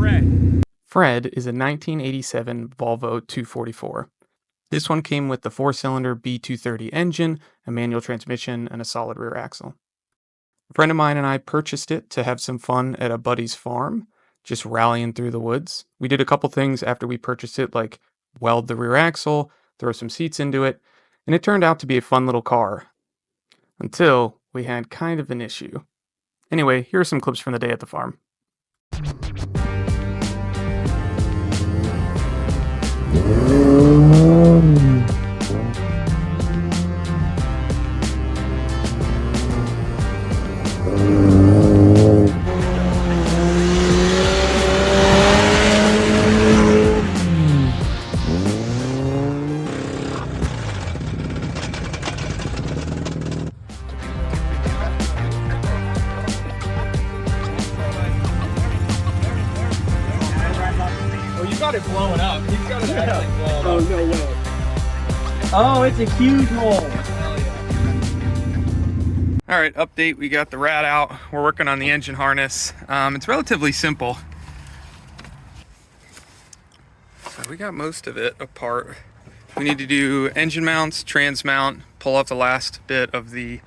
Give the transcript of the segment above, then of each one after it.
Fred? Fred is a 1987 Volvo 244. This one came with the 4-cylinder B230 engine, a manual transmission, and a solid rear axle. A friend of mine and I purchased it to have some fun at a buddy's farm, just rallying through the woods. We did a couple things after we purchased it, like weld the rear axle, throw some seats into it, and it turned out to be a fun little car. Until we had kind of an issue. Anyway, here are some clips from the day at the farm. You got it blowing up. He's got it actually blowing up. Oh, no way. Oh, it's a huge hole. Hell yeah. All right, update. We got the rat out. We're working on the engine harness. It's relatively simple. So we got most of it apart. We need to do engine mounts, trans mount, pull off the last bit of the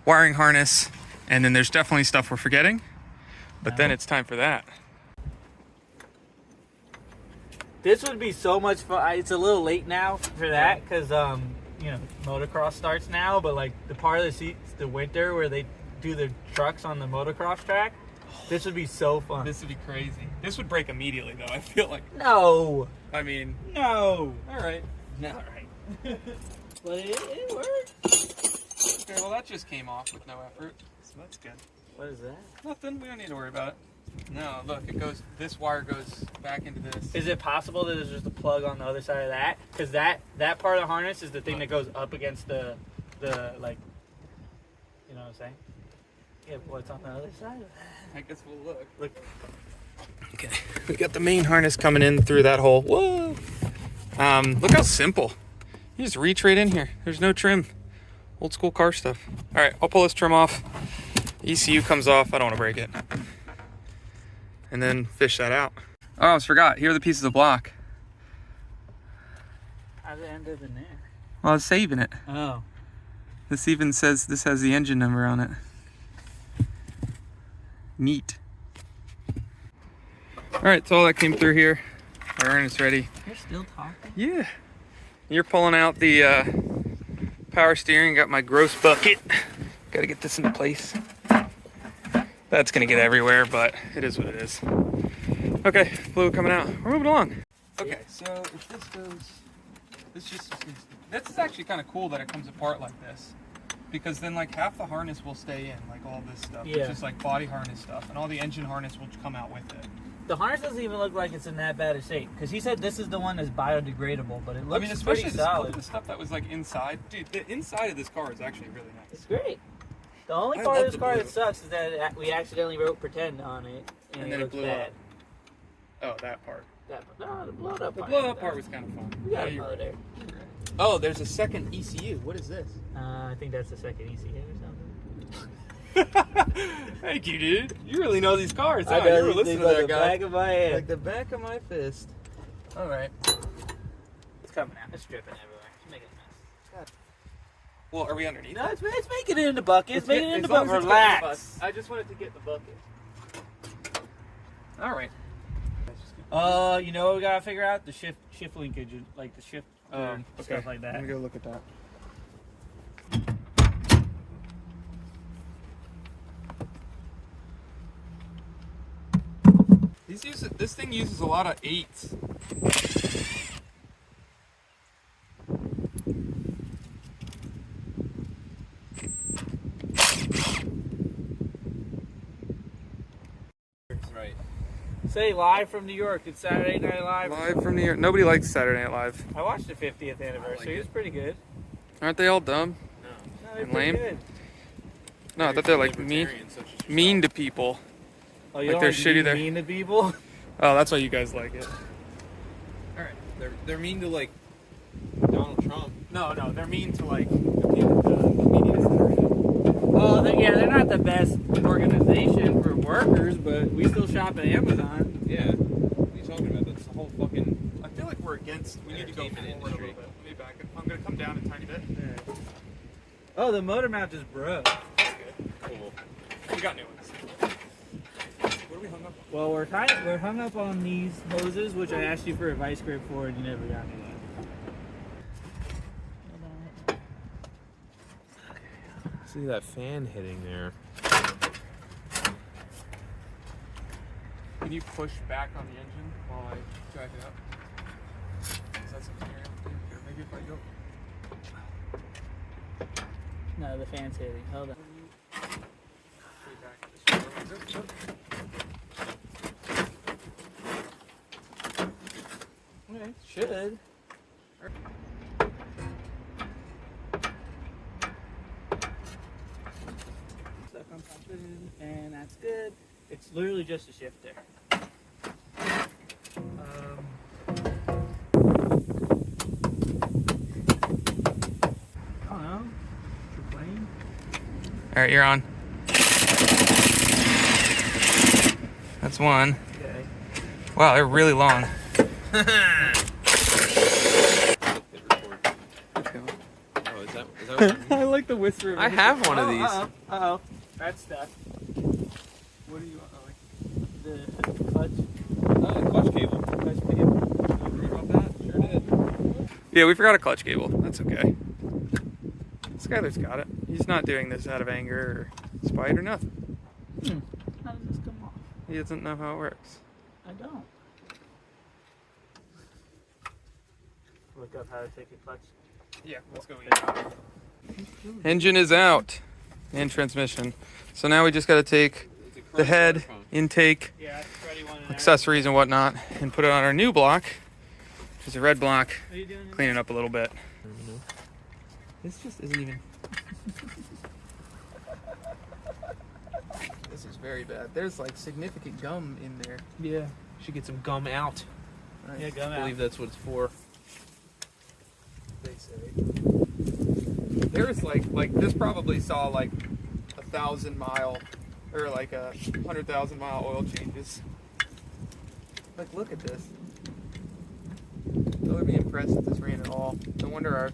wiring harness, and then there's definitely stuff we're forgetting. But then it's time for that. This would be so much fun. It's a little late now for that because, you know, motocross starts now. But like the part of the seats, the winter where they do the trucks on the motocross track, this would be so fun. This would be crazy. This would break immediately, though. I feel like. No. I mean. No. All right. No. All right. But it worked. Okay. Well, that just came off with no effort, so that's good. What is that? Nothing. We don't need to worry about it. No, look, it goes. This wire goes back into this. Is it possible that there's just a plug on the other side of that? Because that part of the harness is the thing that goes up against the like. You know what I'm saying? Yeah, but what's on the other side of that? I guess we'll look. Look. Okay, we got the main harness coming in through that hole. Whoa! Look how simple. You just reach right in here. There's no trim. Old school car stuff. All right, I'll pull this trim off. ECU comes off. I don't want to break it. And then fish that out. Oh, I almost forgot. Here are the pieces of block. How'd it end up in there? Well, I was saving it. Oh. This even says this has the engine number on it. Neat. All right, so all that came through here. Our harness ready. You're still talking? Yeah. You're pulling out the power steering. Got my gross bucket. Got to get this into place. That's gonna get everywhere, but it is what it is. Okay, fluid coming out. We're moving along. Okay, so if this goes, this is actually kind of cool that it comes apart like this, because then like half the harness will stay in, like all this stuff, Yeah. which is like body harness stuff, and all the engine harness will come out with it. The harness doesn't even look like it's in that bad a shape, because he said this is the one that's biodegradable, but it looks especially pretty look solid. at the stuff that was like inside. Dude, the inside of this car is actually really nice. It's great. The only I part love of this the car blue. that sucks is that we accidentally wrote pretend on it, and then it it looks blew bad. up. Oh, that part. No, the blown up The part. blow up part was kind of fun. We got Yeah, a you're motor. right. Oh, there's a second ECU. What is this? I think that's the second ECU or something. Thank you, dude. You really know these cars, huh? I know You were these listening things to like that the guy. back of my hand. Like the back of my fist. All right. It's coming out. It's dripping everywhere. It's making a mess. Well, are we underneath? No, it's making it in the bucket. It's making it in the as long bucket. as it's getting the Relax. I just wanted to get the bucket. All right. You know what we gotta figure out? The shift linkage, like the shift Okay. stuff like that. Let me go look at that. This thing uses a lot of 8s. Right. Say live from New York. It's Saturday Night Live. Live from New York. Nobody likes Saturday Night Live. I watched the 50th anniversary. It was pretty good. Aren't they all dumb? No, they're And pretty lame? good. No, I thought they're like mean to people. Oh, you Like don't they're like shitty being there. mean to people? Oh, that's why you guys like it. All right. They're mean to like Donald Trump. No, they're mean to like the people, the medias that are in it. Well, they're not the best organization for workers, but we still shop at Amazon. Yeah. whole fucking. I feel like we're against. We need to go Entertainment forward a little industry. bit. Let me back it. I'm gonna come down a tiny bit. Oh, the motor mount just broke. That's good. Cool. We got new ones. What are we hung up on? Well, we're hung up on these hoses, which I asked you for a vice grip for, and you never got me that. See that fan hitting there. Can you push back on the engine while I jack it up? Is that something you're able to do? Here, maybe if I go. No, the fan's hitting. Hold on. Way back this way. Okay, should. Stuff I'm pumping, and that's good. It's literally just a shifter. I don't know. You're playing? All right, you're on. That's one. Okay. Wow, they're really long. Hit record. Oh, is that what I like the whisper. I have one of these. Uh-oh. That's stuff. What do you want? The clutch. Oh, the clutch cable. Clutch cable. Don't worry about that. Sure did. Yeah, we forgot a clutch cable. That's okay. Skylar's got it. He's not doing this out of anger or spite or nothing. How does this come off? He doesn't know how it works. I don't. Look up how to take a clutch. Yeah, let's go. Engine is out and transmission. So now we just got to take the head, intake, Yeah, that's Freddie wanted that. accessories and whatnot, and put it on our new block, which is a red block. What are you doing? Clean it up a little bit. This just isn't even. This is very bad. There's like significant gum in there. Yeah. Should get some gum out. Yeah, go I out. believe that's what it's for. They say. There's like this probably saw like 1,000 mile or like 100,000 mile oil changes. Like, look at this. I would be impressed if this ran at all. No wonder our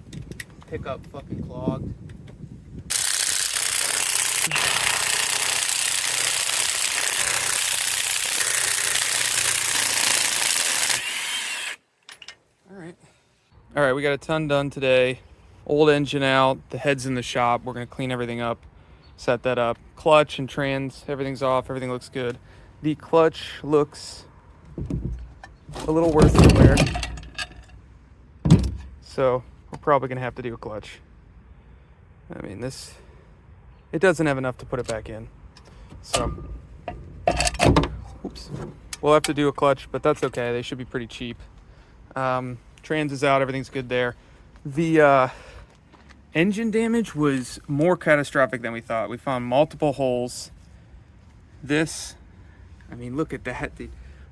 pickup fucking clogged. All right, we got a ton done today. Old engine out, the head's in the shop. We're gonna clean everything up, set that up. Clutch and trans, everything's off, everything looks good. The clutch looks a little worse than wear. So we're probably gonna have to do a clutch. I mean, it doesn't have enough to put it back in. So, oops. We'll have to do a clutch, but that's okay. They should be pretty cheap. Trans is out, everything's good there. The engine damage was more catastrophic than we thought. We found multiple holes. This, I mean, look at that.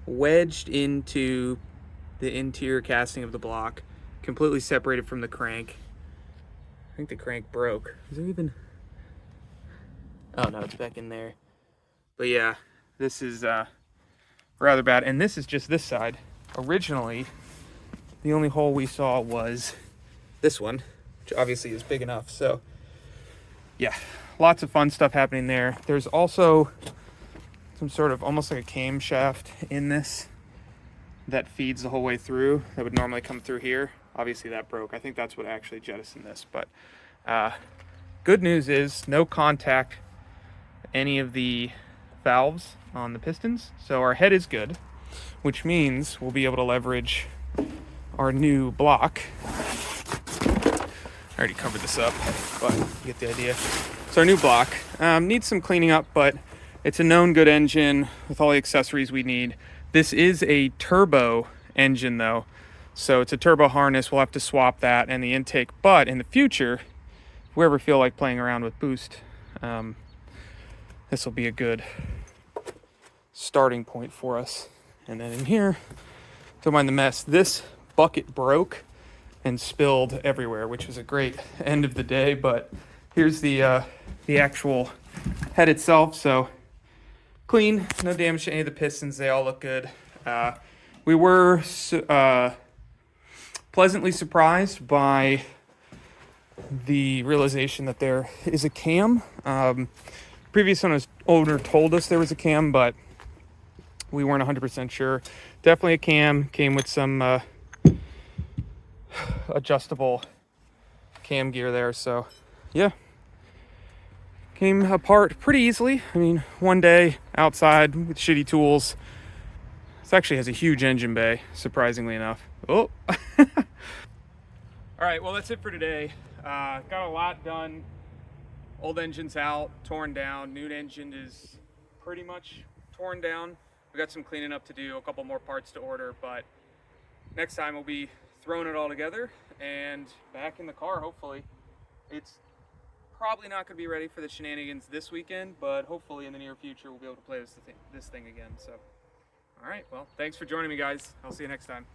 Wedged into the interior casting of the block, completely separated from the crank. I think the crank broke. Is there even... Oh no, it's back in there. But yeah, this is rather bad. And this is just this side. Originally, the only hole we saw was this one, which obviously is big enough. So yeah, lots of fun stuff happening there. There's also some sort of almost like a camshaft in this that feeds the whole way through that would normally come through here. Obviously that broke. I think that's what actually jettisoned this. But good news is no contact any of the valves on the pistons. So our head is good, which means we'll be able to leverage our new block. I already covered this up, but you get the idea. So our new block needs some cleaning up, but it's a known good engine with all the accessories we need. This is a turbo engine though, so it's a turbo harness. We'll have to swap that and the intake, but in the future, if we ever feel like playing around with boost, this will be a good starting point for us. And then in here, don't mind the mess. This bucket broke and spilled everywhere, which was a great end of the day. But here's the actual head itself. So clean, no damage to any of the pistons. They all look good. we were pleasantly surprised by the realization that there is a cam. Previous owner told us there was a cam, but we weren't 100% sure. Definitely a cam. Came with some adjustable cam gear there, so yeah. Came apart pretty easily. I mean, one day outside with shitty tools. This actually has a huge engine bay, surprisingly enough. Oh! Alright, well that's it for today. Got a lot done. Old engine's out, torn down. New engine is pretty much torn down. We got some cleaning up to do, a couple more parts to order, but next time we'll be throwing it all together and back in the car, hopefully. It's probably not going to be ready for the shenanigans this weekend, but hopefully in the near future we'll be able to play this thing again. So, all right, well, thanks for joining me, guys. I'll see you next time.